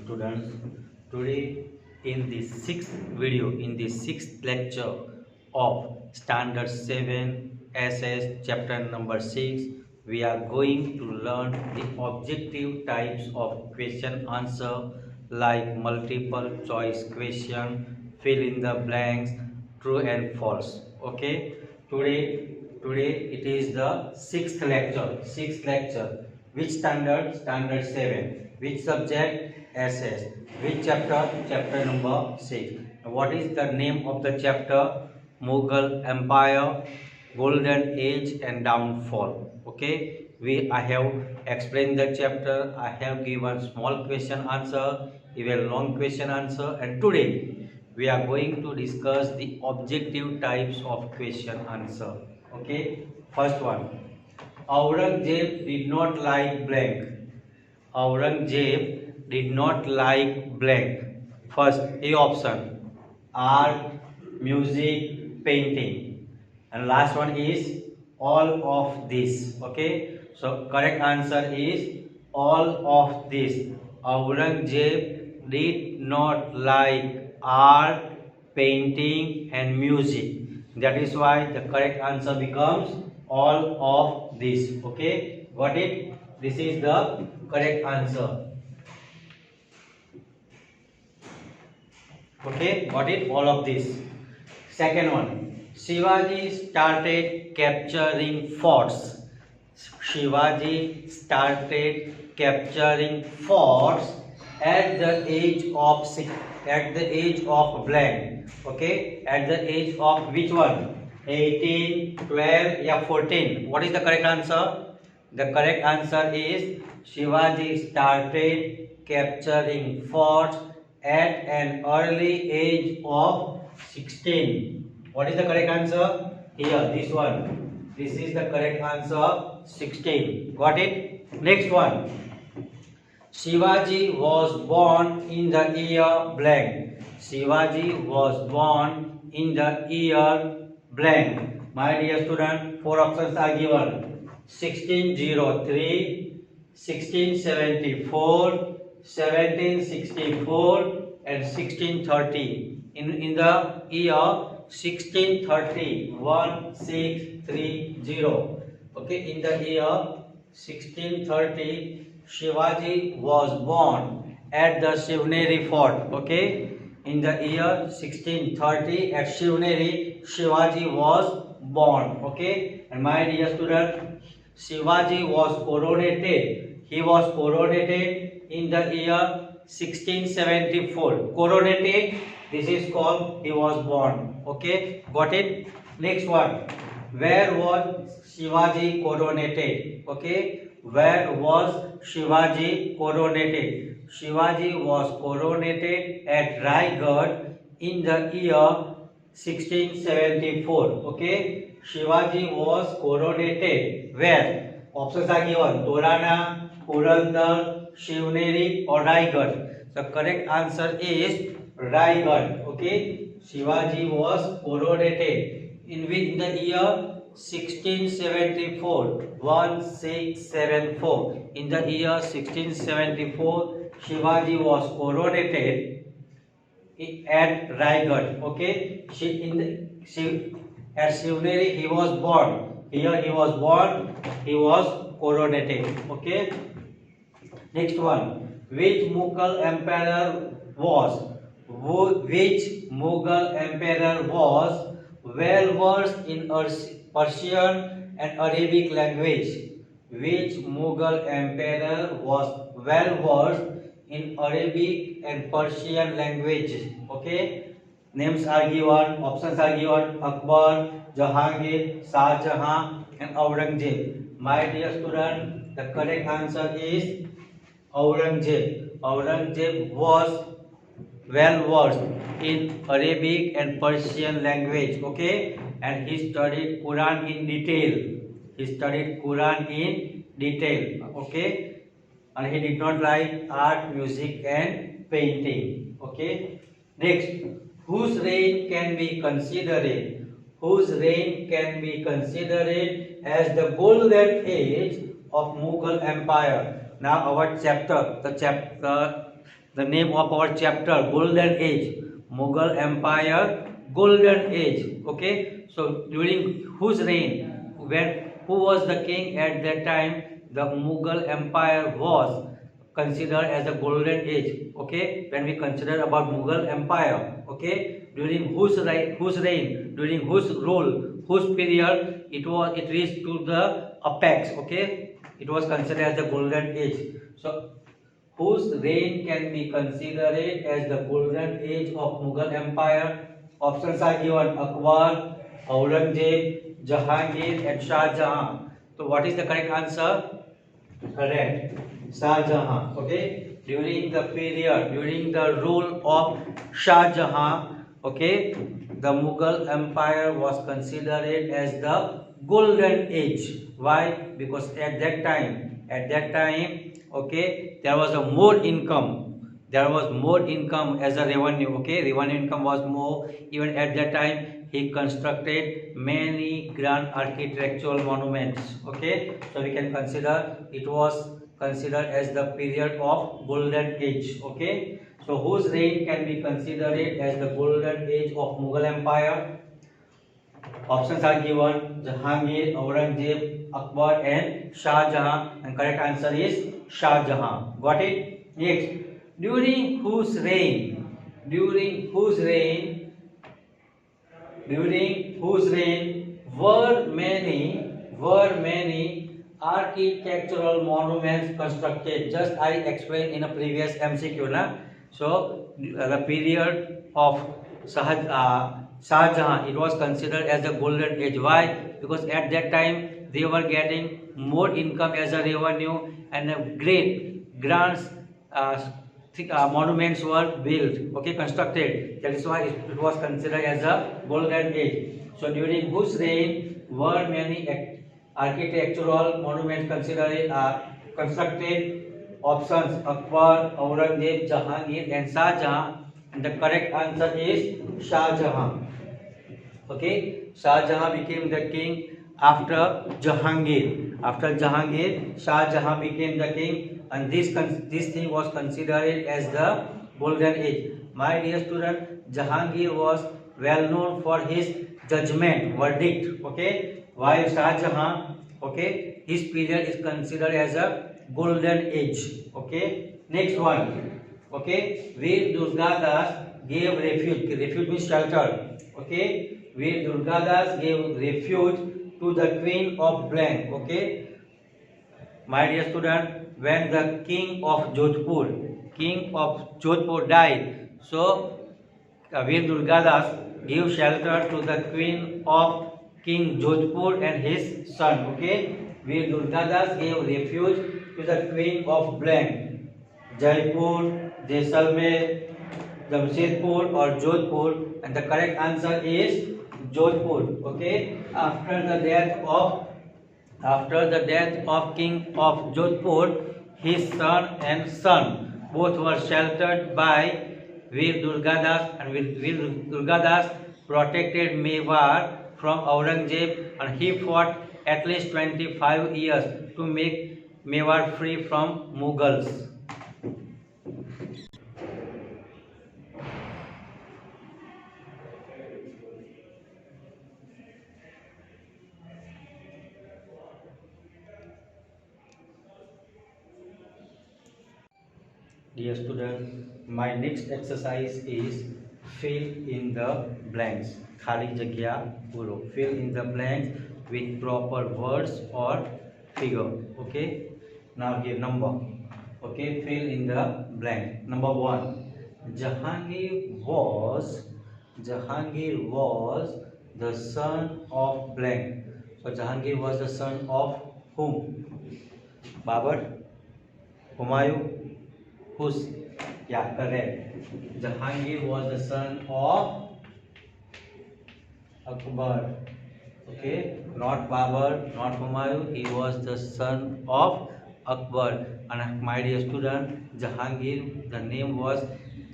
students. Today in the sixth video, in the sixth lecture of Standard 7 SS chapter number 6, we are going to learn the objective types of question answer like multiple choice question, fill in the blanks, true and false. Okay, today it is the sixth lecture. Which standard? Standard 7. Which subject? SS. Which chapter? Chapter number 6. What is the name of the chapter? Mughal Empire, Golden Age and Downfall. Okay, I have explained the chapter. I have given small question answer, even long question answer, and today we are going to discuss the objective types of question answer. Okay, first one. Aurangzeb did not like blank. Aurangzeb did not like blank. First, A option, art, music, painting. And last one is all of this. Okay, so correct answer is all of this. Aurangzeb did not like art, painting and music. That is why the correct answer becomes all of this. Okay, got it? This is the correct answer. Okay, got it? All of this. Second one, Shivaji started capturing forts. Shivaji started capturing forts at the age of blank. Okay, at the age of which one? 18, 12, yeah, 14. What is the correct answer? The correct answer is Shivaji started capturing forts at an early age of 16. What is the correct answer? Here, this one. This is the correct answer, 16. Got it? Next one. Shivaji was born in the year blank. Shivaji was born in the year blank. My dear student, four options are given. 1603, 1674, 1764 and 1630. In the year 1630, 1630. Okay, in the year 1630, Shivaji was born at the Shivneri fort. Okay, in the year 1630 at Shivneri, Shivaji was born. Okay, and my dear student, Shivaji was coronated. He was coronated in the year 1674. Coronated, this is called he was born. Okay, got it? Next one. Where was Shivaji coronated? Okay, where was Shivaji coronated? Shivaji was coronated at Raigad in the year 1674. Okay, Shivaji was coronated where? Options are given: Torana, Purandar, Shivneri or Raigad. The correct answer is Raigad. Okay, Shivaji was coronated in the year 1674. 1674. In the year 1674, Shivaji was coronated at Raigad. Okay, at Shivneri he was born. Here he was born. He was coronated. Okay. Next one. Which Mughal emperor was? Which Mughal emperor was well versed in Persian and Arabic language? Which Mughal emperor was well versed in Arabic and Persian languages? Okay, names are given, options are given: Akbar, Jahangir, Shah Jahan and Aurangzeb. My dear student, the correct answer is Aurangzeb. Aurangzeb was well versed in Arabic and Persian language. Okay, and he studied Quran in detail. He studied Quran in detail. Okay, and he did not like art, music and painting. Okay, next, whose reign can be considered? Whose reign can be considered as the golden age of Mughal Empire? Now our chapter, the name of our chapter, Golden Age, Mughal Empire, Golden Age. Okay, so during whose reign, when who was the king at that time, the Mughal Empire was considered as the Golden Age. Okay, when we consider about Mughal Empire, okay, during whose reign, during whose rule, whose period it reached to the apex. Okay, it was considered as the Golden Age. So whose reign can be considered as the golden age of Mughal Empire? Options are given: Akbar, Aurangzeb, Jahangir, and Shah Jahan. So what is the correct answer? Correct, Shah Jahan. Okay, during the period, during the rule of Shah Jahan, okay, the Mughal Empire was considered as the golden age. Why? Because at that time, okay, there was a more income, there was more income as a revenue. Okay, revenue income was more. Even at that time, he constructed many grand architectural monuments. Okay, so we can consider it was considered as the period of golden age. Okay, so whose reign can be considered as the golden age of Mughal Empire? Options are given: Jahangir, Aurangzeb, Akbar, and Shah Jahan. And correct answer is Shah Jahan. Got it? Next, during whose reign? During whose reign were many architectural monuments constructed? Just I explained in a previous MCQ, na. So the period of Shah Jahan, it was considered as the golden age. Why? Because at that time they were getting more income as a revenue, and a great grand monuments were built, okay, constructed. That is why it was considered as a golden age. So during whose reign were many architectural monuments constructed? Options: Akbar, Aurangzeb, Jahangir, and Shah Jahan. And the correct answer is Shah Jahan. Okay, Shah Jahan became the king after Jahangir. After Jahangir, Shah Jahan became the king, and this thing was considered as the golden age. My dear student, Jahangir was well known for his judgment, verdict. Okay, while Shah Jahan, okay, his period is considered as a golden age. Okay, next one. Okay, Veer Durgadas gave refuge. Refuge means shelter. Okay, Veer Durgadas gave refuge to the queen of blank. Okay, my dear student, when the king of Jodhpur died, so Veer Durgadas gave shelter to the queen of King Jodhpur and his son. Okay, Veer Durgadas gave refuge to the queen of blank, Jaipur, Jaisalmer, Jamshedpur, or Jodhpur, and the correct answer is Jodhpur. Okay, after the death of King of Jodhpur, his son both were sheltered by Veer Durgadas, and Veer Durgadas protected Mewar from Aurangzeb, and he fought at least 25 years to make Mewar free from Mughals. Dear student, my next exercise is fill in the blanks. Khali jagya puro. Fill in the blanks with proper words or figure. Okay. Now here number. Okay. Fill in the blank. Number 1. Jahangir was the son of blank. So Jahangir was the son of whom? Babur, Humayun. Who's? Yeah, correct. Jahangir was the son of Akbar. Okay, not Babur, not Humayun. He was the son of Akbar. And my dear student, Jahangir, the name was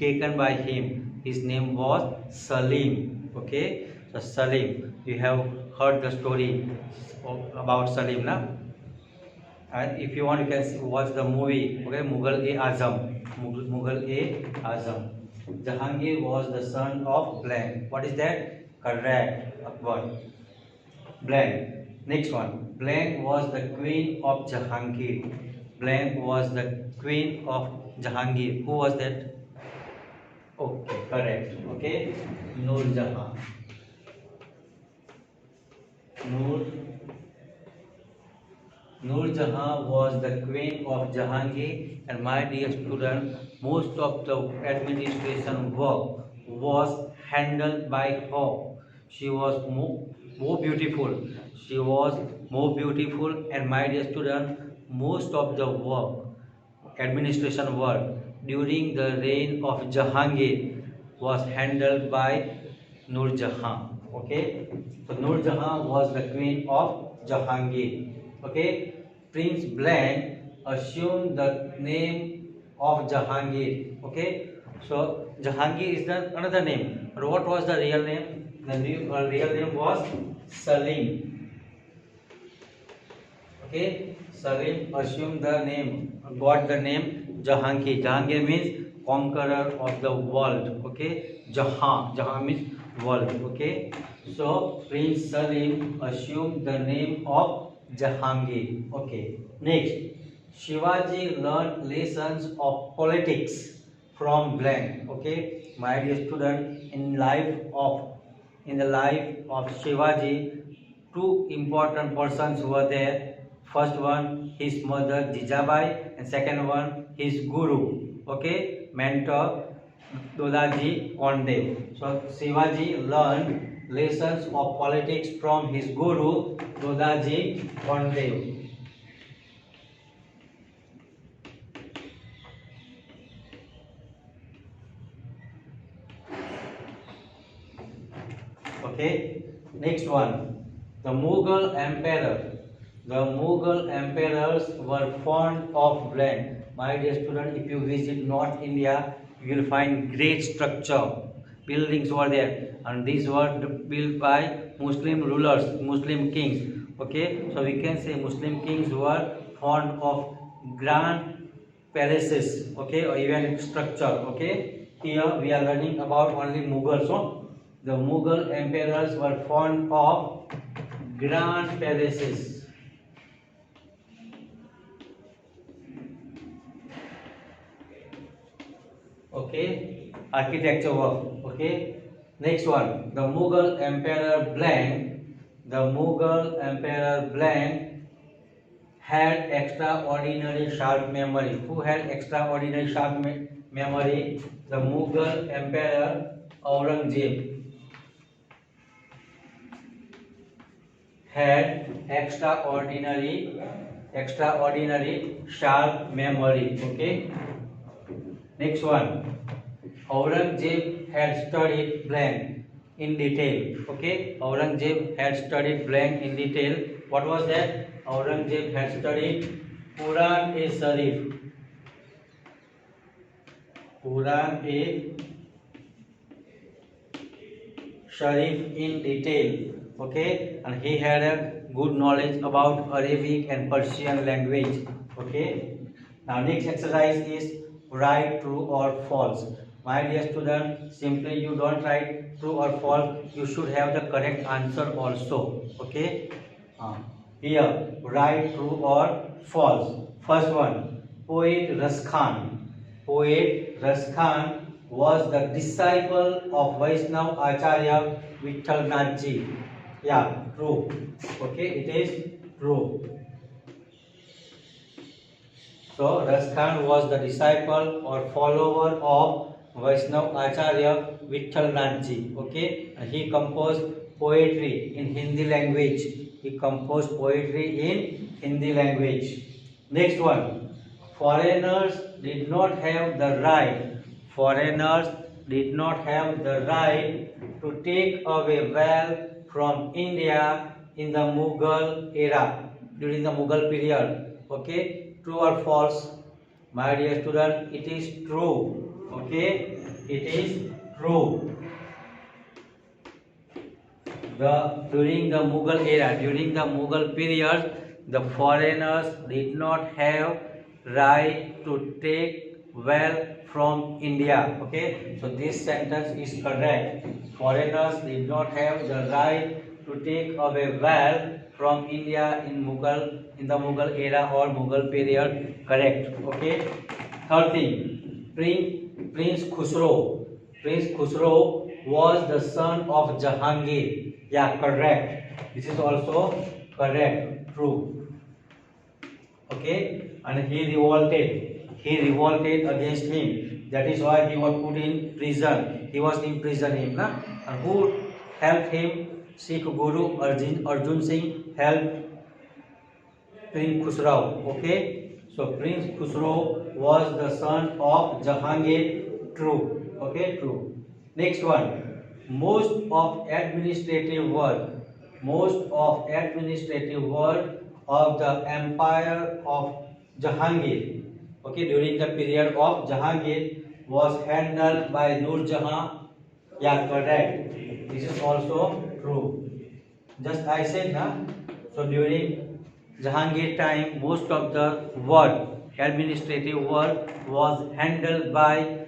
taken by him. His name was Salim. Okay, so Salim. You have heard the story about Salim, na? And if you want, you can watch the movie. Okay, Mughal-e-Azam. Mughal-e-Azam. Jahangir was the son of blank. What is that? Correct. Akbar. Blank. Next one. Blank was the queen of Jahangir. Blank was the queen of Jahangir. Who was that? Okay, correct. Okay. Noor Jahan. Noor Noor Jahan was the queen of Jahangir, and my dear student, most of the administration work was handled by her. She was more beautiful. She was more beautiful, and my dear student, most of the work, administration work during the reign of Jahangir was handled by Noor Jahan. Okay, so Noor Jahan was the queen of Jahangir. Okay, Prince Blank assumed the name of Jahangir. Okay, so Jahangir is the another name. But what was the real name? The real name was Salim. Okay, Salim assumed the name, got the name Jahangir. Jahangir means conqueror of the world. Okay, Jahan means world. Okay, so Prince Salim assumed the name of Jahangir. Okay, next, Shivaji learned lessons of politics from blank. Okay, my dear student, in the life of Shivaji, two important persons were there. First one, his mother Jijabai, and second one, his guru. Okay, mentor Dolaji Kondev. So Shivaji learned lessons of politics from his guru Dolaji Kondev. Okay, next one, the Mughal emperor. The Mughal emperors were fond of blank. My dear student, if you visit North India, you will find great structure. Buildings were there, and these were built by Muslim rulers, Muslim kings. Okay, so we can say Muslim kings were fond of grand palaces. Okay, or even structure. Okay, here we are learning about only Mughals. So the Mughal emperors were fond of grand palaces. Okay, architecture work. Okay, next one, the Mughal emperor blank. The Mughal emperor blank had extraordinary sharp memory. Who had extraordinary sharp memory? The Mughal emperor Aurangzeb had extraordinary sharp memory. Okay, next one, Aurangzeb had studied blank in detail. Okay, Aurangzeb had studied blank in detail. What was that? Aurangzeb had studied Quran-e-Sharif. Quran-e-Sharif in detail. Okay, and he had a good knowledge about Arabic and Persian language. Okay, now next exercise is write true or false. My dear student, simply you don't write true or false, you should have the correct answer also. Okay, here write true or false. First one, poet Raskhan was the disciple of Vaishnav Acharya Vittal Nathji. Yeah, true. Okay, it is true. So Raskhan was the disciple or follower of Vaishnav Acharya Vittal Nathji. Okay, and he composed poetry in Hindi language. Next one, foreigners did not have the right to take away wealth from India in the Mughal era, during the Mughal period. Okay, true or false? My dear student, it is true. Okay, it is true. During the Mughal era, during the Mughal period, the foreigners did not have right to take wealth from India. Okay, so this sentence is correct. Foreigners did not have the right to take away wealth from India in the Mughal era or Mughal period. Correct. Okay. Third thing, Prince Khusro. Prince Khusro was the son of Jahangir. Yeah, correct. This is also correct. True. Okay, and he revolted against him. That is why he was put in prison. He was in prison him, na? And who helped him? Sikh Guru Arjun Singh helped Prince Khusrau. Okay, so Prince Khusrau was the son of Jahangir. True. Okay, true. Next one. Most of administrative work of the empire of Jahangir, okay, during the period of Jahangir was handled by Nur Jahan. Yeah, correct. This is also true. Just I said na. So during Jahangir time, most of the work, administrative work, was handled by